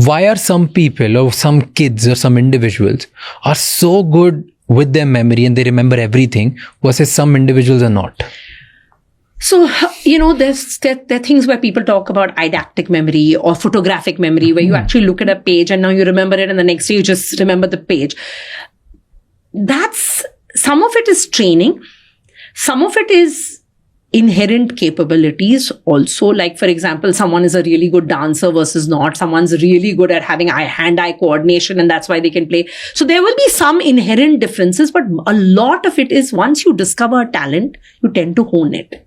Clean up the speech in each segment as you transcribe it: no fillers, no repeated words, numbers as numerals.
why are some people or some kids or some individuals are so good with their memory and they remember everything versus some individuals are not? So, there are things where people talk about didactic memory or photographic memory, where you actually look at a page and now you remember it and the next day you just remember the page. Some of it is training. Some of it is inherent capabilities also. Like, for example, someone is a really good dancer versus not. Someone's really good at having hand-eye coordination and that's why they can play. So there will be some inherent differences, but a lot of it is once you discover a talent, you tend to hone it.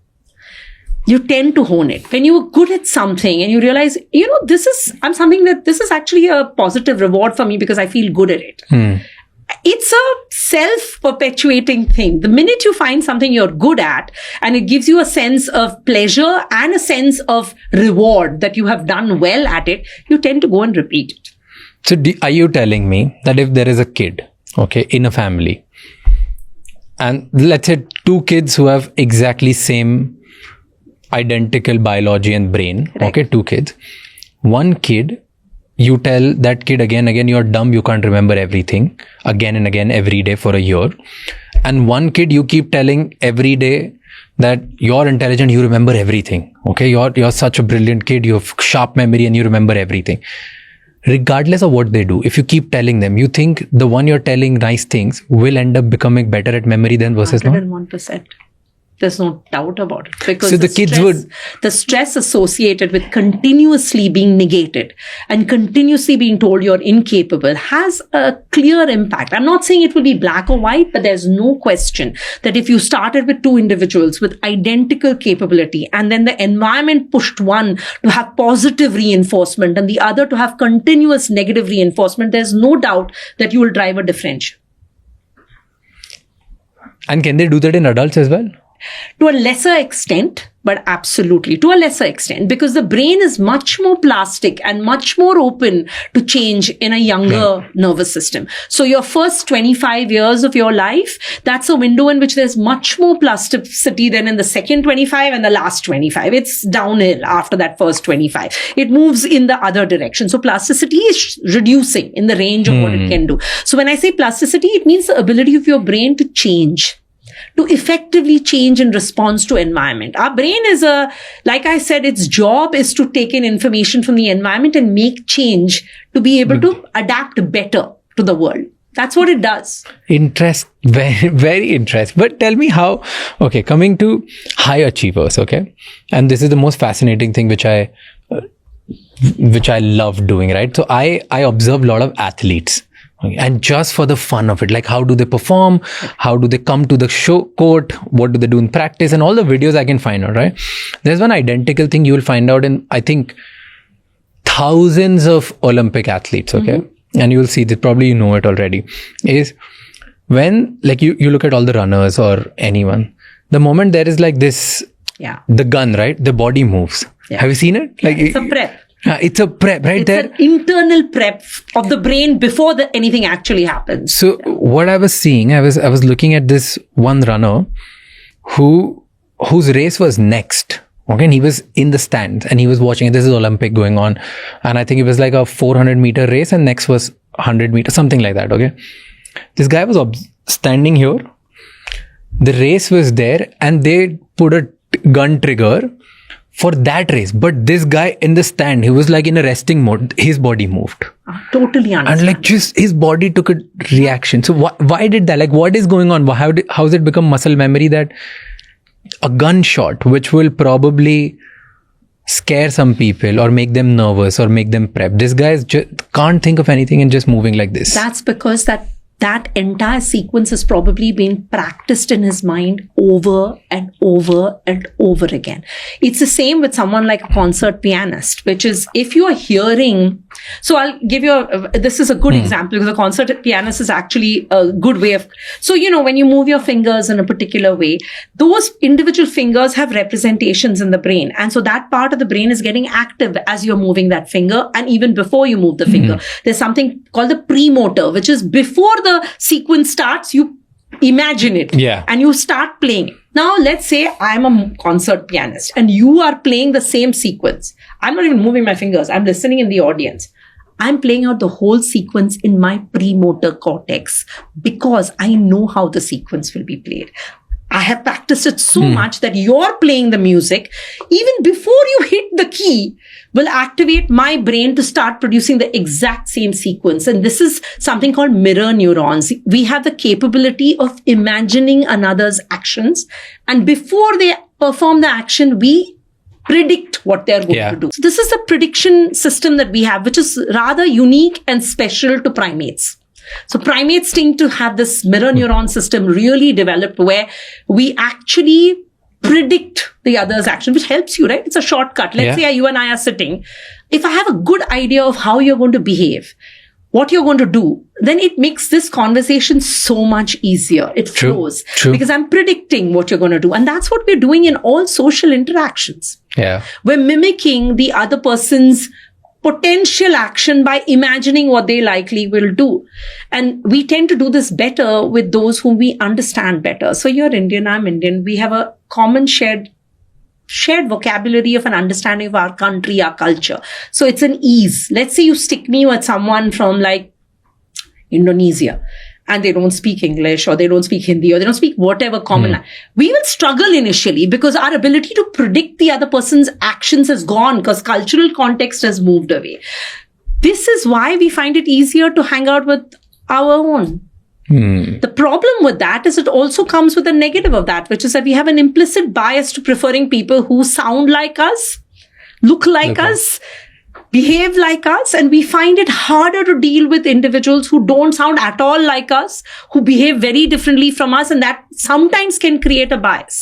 When you are good at something and you realize, this is actually a positive reward for me because I feel good at it. It's a self-perpetuating thing. The minute you find something you're good at and it gives you a sense of pleasure and a sense of reward that you have done well at it, you tend to go and repeat it. So are you telling me that if there is a kid, okay, in a family, and let's say two kids who have exactly same identical biology and brain, correct. Okay, two kids, one kid, you tell that kid again, you're dumb, you can't remember everything again and again every day for a year. And one kid, you keep telling every day that you're intelligent, you remember everything. Okay, you're such a brilliant kid, you have sharp memory and you remember everything. Regardless of what they do, if you keep telling them, you think the one you're telling nice things will end up becoming better at memory than versus 101%. Not? There's no doubt about it. Because so the stress associated with continuously being negated and continuously being told you're incapable has a clear impact. I'm not saying it will be black or white, but there's no question that if you started with two individuals with identical capability and then the environment pushed one to have positive reinforcement and the other to have continuous negative reinforcement, there's no doubt that you will drive a differential. And can they do that in adults as well? To a lesser extent, but absolutely to a lesser extent, because the brain is much more plastic and much more open to change in a younger nervous system. So your first 25 years of your life, that's a window in which there's much more plasticity than in the second 25 and the last 25. It's downhill after that first 25. It moves in the other direction. So plasticity is reducing in the range of what it can do. So when I say plasticity, it means the ability of your brain to change, to effectively change in response to environment. Our brain is like I said, its job is to take in information from the environment and make change to be able to adapt better to the world. That's what it does. Very, very interesting. But tell me how, okay, coming to high achievers, okay? And this is the most fascinating thing which I love doing, right? So I observe a lot of athletes. And just for the fun of it, like how do they perform? How do they come to the court? What do they do in practice? And all the videos I can find out, right? There's one identical thing you will find out in, I think, thousands of Olympic athletes, okay? And you will see that probably you know it already, is when like you look at all the runners or anyone, the moment there is like this, the gun, right? The body moves. Yeah. Have you seen it? Like it's a prep. It's a prep, right? It's an internal prep of the brain before anything actually happens. So what I was seeing, I was looking at this one runner whose race was next. Okay, and he was in the stands and he was watching. This is Olympic going on, and I think it was like a 400-meter race, and next was 100 meters, something like that. Okay, this guy was standing here. The race was there, and they put a gun trigger for that race, but this guy in the stand, he was like in a resting mode. His body moved. Totally understand. And like just his body took a reaction. So why did that? Like what is going on? How's it become muscle memory that a gunshot, which will probably scare some people or make them nervous or make them prep, this guy just can't think of anything and just moving like this? That's because that entire sequence has probably been practiced in his mind over and over and over again. It's the same with someone like a concert pianist, which is if you are hearing, so I'll give you this is a good example because a concert pianist is actually a good way of, so when you move your fingers in a particular way, those individual fingers have representations in the brain. And so that part of the brain is getting active as you're moving that finger and even before you move the finger. There's something called the premotor, which is before the sequence starts, you imagine it and you start playing it. Now, let's say I'm a concert pianist and you are playing the same sequence. I'm not even moving my fingers. I'm listening in the audience. I'm playing out the whole sequence in my premotor cortex because I know how the sequence will be played. I have practiced it so much that you're playing the music, even before you hit the key, will activate my brain to start producing the exact same sequence. And this is something called mirror neurons. We have the capability of imagining another's actions. And before they perform the action, we predict what they're going to do. So this is a prediction system that we have, which is rather unique and special to primates. So primates tend to have this mirror neuron system really developed where we actually predict the other's action, which helps you, right? It's a shortcut. Let's say you and I are sitting. If I have a good idea of how you're going to behave, what you're going to do, then it makes this conversation so much easier. It flows because I'm predicting what you're going to do. And that's what we're doing in all social interactions. Yeah. We're mimicking the other person's potential action by imagining what they likely will do. And we tend to do this better with those whom we understand better. So you're Indian, I'm Indian. We have a common shared vocabulary of an understanding of our country, our culture. So it's an ease. Let's say you stick me with someone from like Indonesia and they don't speak English or they don't speak Hindi or they don't speak whatever common language. We will struggle initially because our ability to predict the other person's actions has gone because cultural context has moved away. This is why we find it easier to hang out with our own. The problem with that is it also comes with a negative of that, which is that we have an implicit bias to preferring people who sound like us, look like us, behave like us, and we find it harder to deal with individuals who don't sound at all like us, who behave very differently from us, and that sometimes can create a bias.